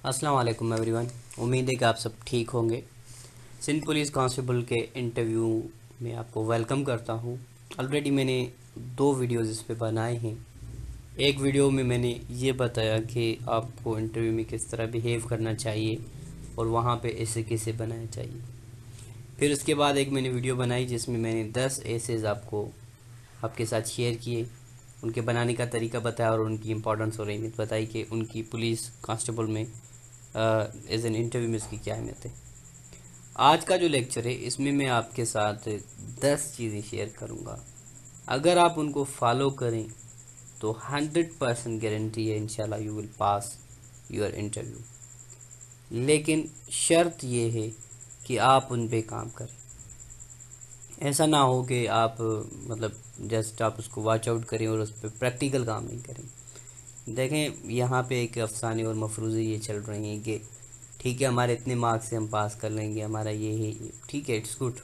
अस्सलाम वालेकुम एवरीवन। उम्मीद है कि आप सब ठीक होंगे। सिंध पुलिस कांस्टेबल के इंटरव्यू में आपको वेलकम करता हूं। ऑलरेडी मैंने 2 वीडियोज़ इस पे बनाए हैं। एक वीडियो में मैंने ये बताया कि आपको इंटरव्यू में किस तरह बिहेव करना चाहिए और वहाँ पे ऐसे कैसे बनाना चाहिए। फिर उसके बाद एक मैंने वीडियो बनाई जिसमें मैंने 10 एसेज आपके साथ शेयर किए, उनके बनाने का तरीका बताया और उनकी इम्पोर्टेंस और अहमियत बताई कि उनकी पुलिस कांस्टेबल में एज एन इंटरव्यू में इसकी क्या अहमियत है। आज का जो लेक्चर है इसमें मैं आपके साथ 10 चीज़ें शेयर करूँगा। अगर आप उनको फॉलो करें तो 100% गारंटी है इंशाल्लाह you will pass your interview. लेकिन शर्त ये है कि आप उन पे काम करें। ऐसा ना हो कि आप जस्ट आप उसको वॉच आउट करें और उस पर प्रैक्टिकल काम नहीं करें। देखें, यहाँ पे एक अफसाने और मफरूज़े ये चल रही हैं कि ठीक है, हमारे इतने मार्क्स से हम पास कर लेंगे, हमारा ये है, ये ठीक है, इट्स गुड।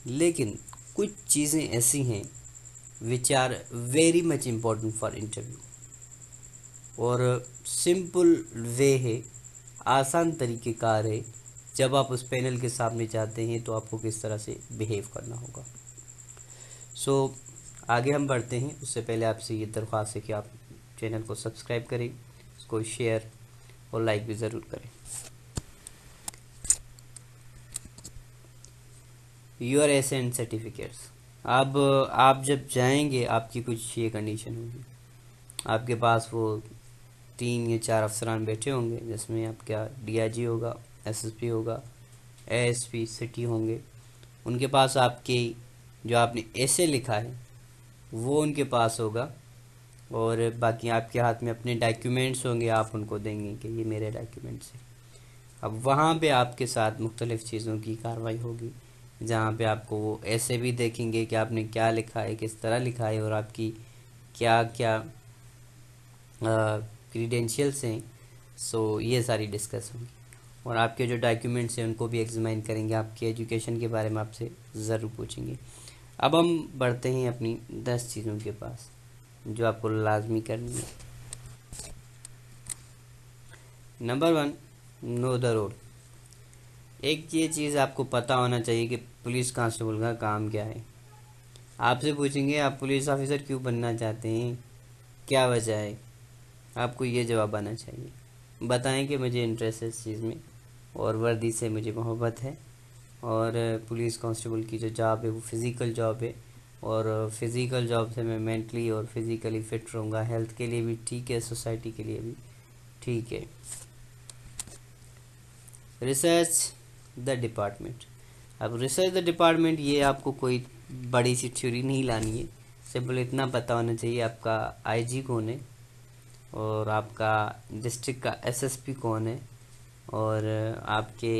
लेकिन कुछ चीज़ें ऐसी हैं which are very much important for interview. और सिंपल वे है, आसान तरीक़ेकार है। जब आप उस पैनल के सामने जाते हैं तो आपको किस तरह से बिहेव करना होगा। सो आगे हम बढ़ते हैं उससे पहले आपसे ये दरख्वास्त है कि आप चैनल को सब्सक्राइब करें, उसको शेयर और लाइक भी ज़रूर करें। Your ascent certificates. अब आप जब जाएंगे आपकी कुछ ये कंडीशन होगी। आपके पास वो 3 या 4 अफसरान बैठे होंगे जिसमें आपका डीआईजी होगा, एसएसपी होगा, एएसपी, सिटी होंगे। उनके पास आपके जो आपने ऐसे लिखा है वो उनके पास होगा और बाकी आपके हाथ में अपने डॉक्यूमेंट्स होंगे। आप उनको देंगे कि ये मेरे डॉक्यूमेंट्स हैं। अब वहाँ पे आपके साथ मुख्तलिफ़ चीज़ों की कार्रवाई होगी, जहाँ पे आपको वो ऐसे भी देखेंगे कि आपने क्या लिखा है, किस तरह लिखा है और आपकी क्या क्या क्रीडेंशियल्स हैं। सो ये सारी डिस्कस होंगी और आपके जो डॉक्यूमेंट्स हैं उनको भी एग्जामिन करेंगे। आपकी एजुकेशन के बारे में आपसे ज़रूर पूछेंगे। अब हम बढ़ते हैं अपनी 10 चीज़ों के पास जो आपको लाजमी करनी है। Number 1, know the role. एक ये चीज़ आपको पता होना चाहिए कि पुलिस कांस्टेबल का काम क्या है। आपसे पूछेंगे आप पुलिस ऑफिसर क्यों बनना चाहते हैं, क्या वजह है। आपको ये जवाब आना चाहिए। बताएं कि मुझे इंटरेस्ट है इस चीज़ में और वर्दी से मुझे मोहब्बत है और पुलिस कांस्टेबल की जो जॉब है वो फ़िज़िकल जॉब है और फ़िज़िकल जॉब से मैं मेंटली और फिज़िकली फ़िट रहूँगा। हेल्थ के लिए भी ठीक है, सोसाइटी के लिए भी ठीक है। Research the department. अब रिसर्च द डिपार्टमेंट ये आपको कोई बड़ी सी थ्योरी नहीं लानी है। सिंपल इतना पता होना चाहिए आपका आईजी कौन है और आपका डिस्ट्रिक्ट का एसएसपी कौन है और आपके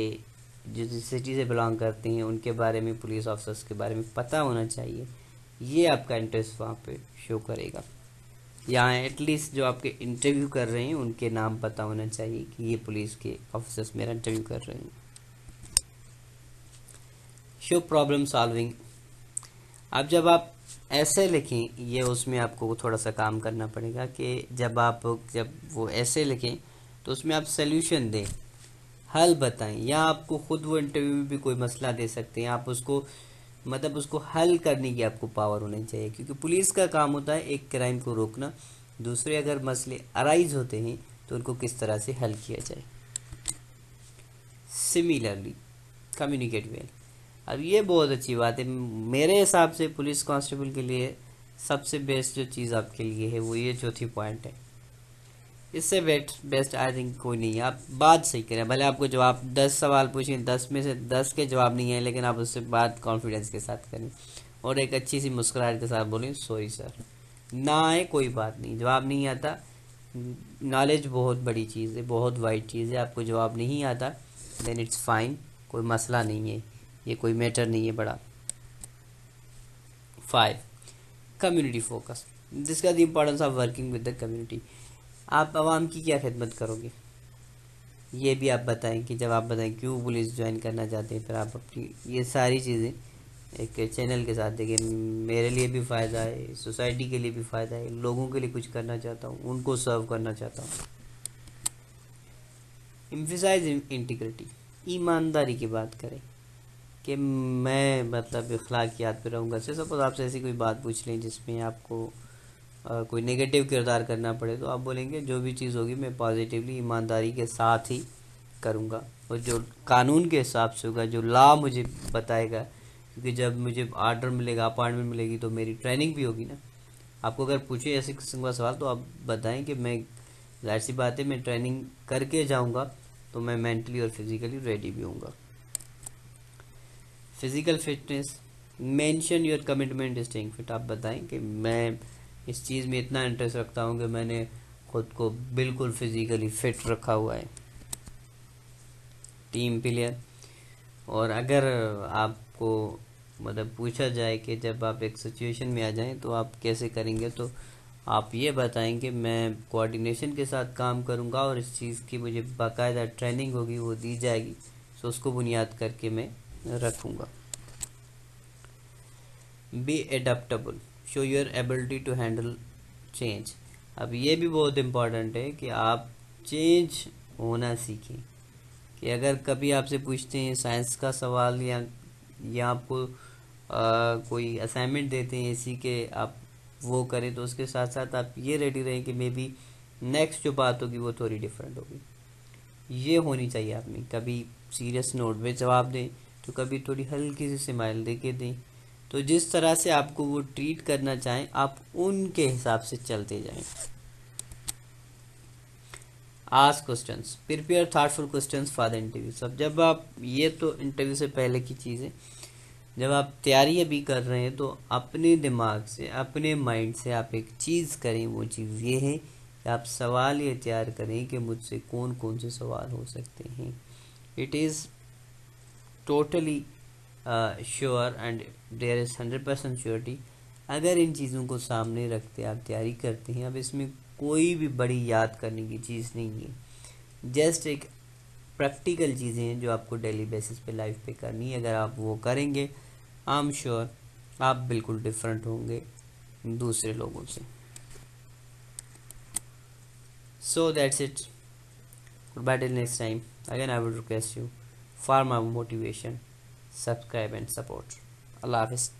जो सिटी से बिलोंग करते हैं उनके बारे में, पुलिस ऑफिसर्स के बारे में पता होना चाहिए। ये आपका इंटरेस्ट वहाँ पे शो करेगा। यहाँ एटलीस्ट जो आपके इंटरव्यू कर रहे हैं उनके नाम पता होना चाहिए कि ये पुलिस के ऑफिसर्स मेरा इंटरव्यू कर रहे हैं। Show problem solving. अब जब आप ऐसे लिखें, ये उसमें आपको थोड़ा सा काम करना पड़ेगा कि जब वो ऐसे लिखें तो उसमें आप सल्यूशन दें, हल बताएं, या आपको ख़ुद वो इंटरव्यू में भी कोई मसला दे सकते हैं। आप उसको उसको हल करने की आपको पावर होनी चाहिए, क्योंकि पुलिस का काम होता है एक क्राइम को रोकना। दूसरे अगर मसले अराइज होते हैं तो उनको किस तरह से हल किया जाए। Similarly communicate well. अब ये बहुत अच्छी बात है। मेरे हिसाब से पुलिस कांस्टेबल के लिए सबसे बेस्ट जो चीज़ आपके लिए है वो ये चौथी पॉइंट है। इससे बेस्ट आई थिंक कोई नहीं है। आप बात सही करें, भले आपको जवाब 10 सवाल पूछें, 10 में से 10 के जवाब नहीं है, लेकिन आप उससे बात कॉन्फिडेंस के साथ करें और एक अच्छी सी मुस्कुराहट के साथ बोलें सॉरी सर। ना आए कोई बात नहीं, जवाब नहीं आता। नॉलेज बहुत बड़ी चीज़ है, बहुत वाइड चीज़ है। आपको जवाब नहीं आता देन इट्स फाइन, कोई मसला नहीं है, ये कोई मैटर नहीं है बड़ा। 5, community focus. This the importance of working with the community. आप आवाम की क्या खिदमत करोगे, ये भी आप बताएं कि जब आप बताएं क्यों पुलिस ज्वाइन करना चाहते हैं, फिर आप अपनी ये सारी चीज़ें एक चैनल के साथ देखिए। मेरे लिए भी फ़ायदा है, सोसाइटी के लिए भी फ़ायदा है, लोगों के लिए कुछ करना चाहता हूँ, उनको सर्व करना चाहता हूँ। एम्फिसाइज इंटीग्रिटी, ईमानदारी की बात करें कि मैं मतलब अखलाकियात पे रहूँगा। से सपोज आपसे ऐसी कोई बात पूछ लें जिसमें आपको कोई नेगेटिव किरदार करना पड़े, तो आप बोलेंगे जो भी चीज़ होगी मैं पॉजिटिवली ईमानदारी के साथ ही करूँगा, और जो कानून के हिसाब से होगा, जो लॉ मुझे बताएगा, क्योंकि जब मुझे आर्डर मिलेगा, अपॉइंटमेंट मिलेगी, तो मेरी ट्रेनिंग भी होगी ना। आपको अगर पूछे ऐसे किस्म का सवाल तो आप बताएं कि मैं, जाहिर सी बात है, मैं ट्रेनिंग करके जाऊँगा तो मैं मेंटली और फिज़िकली रेडी भी हूँगा। Physical fitness, mention your commitment staying fit, आप बताएं कि मैं इस चीज़ में इतना इंटरेस्ट रखता हूँ कि मैंने खुद को बिल्कुल फिज़िकली फिट रखा हुआ है। टीम प्लेयर, और अगर आपको मतलब पूछा जाए कि जब आप एक सिचुएशन में आ जाएं तो आप कैसे करेंगे, तो आप ये बताएंगे मैं कोऑर्डिनेशन के साथ काम करूंगा और इस चीज़ की मुझे बाकायदा ट्रेनिंग होगी, वो दी जाएगी, तो उसको बुनियाद करके मैं रखूंगा। Be adaptable, show your ability to handle change. अब ये भी बहुत इम्पॉर्टेंट है कि आप चेंज होना सीखें, कि अगर कभी आपसे पूछते हैं साइंस का सवाल, या आपको कोई असाइनमेंट देते हैं इसी के आप वो करें, तो उसके साथ साथ आप ये रेडी रहें कि मे बी नेक्स्ट जो बात होगी वो थोड़ी डिफरेंट होगी। ये होनी चाहिए आप में, कभी सीरियस नोट में जवाब दें तो कभी थोड़ी हल्की सी स्माइल दे के दें, तो जिस तरह से आपको वो ट्रीट करना चाहें आप उनके हिसाब से चलते जाएं। Ask questions, prepare thoughtful questions for the interview. सब जब आप, ये तो इंटरव्यू से पहले की चीज़ है, जब आप तैयारी अभी कर रहे हैं तो अपने दिमाग से, अपने माइंड से आप एक चीज़ करें। वो चीज़ ये है कि आप सवाल ये तैयार करें कि मुझसे कौन कौन से सवाल हो सकते हैं। It is totally sure and there is 100% surety. अगर इन चीज़ों को सामने रखते आप तैयारी करते हैं, अब इसमें कोई भी बड़ी याद करने की चीज़ नहीं है, जस्ट एक प्रैक्टिकल चीज़ें हैं जो आपको डेली बेसिस पे लाइफ पे करनी है। अगर आप वो करेंगे, आई एम श्योर आप बिल्कुल डिफरेंट होंगे दूसरे लोगों से। So that's it, good bye till next time. Again I would request you for my motivation, subscribe and support. अल्लाह हाफिज़।